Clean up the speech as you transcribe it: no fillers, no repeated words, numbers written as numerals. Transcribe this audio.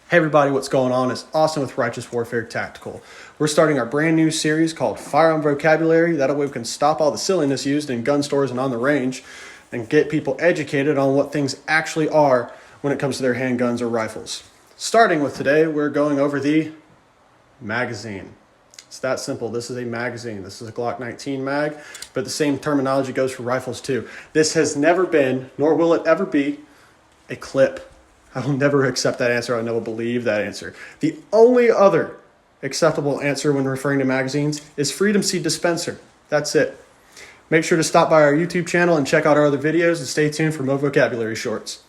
Hey everybody, what's going on? It's Austin with Righteous Warfare Tactical. We're starting our brand new series called Firearm Vocabulary. That way we can stop all the silliness used in gun stores and on the range and get people educated on what things actually are when it comes to their handguns or rifles. Starting with today, we're going over the magazine. It's that simple. This is a magazine. This is a Glock 19 mag, but the same terminology goes for rifles too. This has never been, nor will it ever be, a clip. I will never accept that answer. I will never believe that answer. The only other acceptable answer when referring to magazines is Freedom Seed Dispenser. That's it. Make sure to stop by our YouTube channel and check out our other videos and stay tuned for more vocabulary shorts.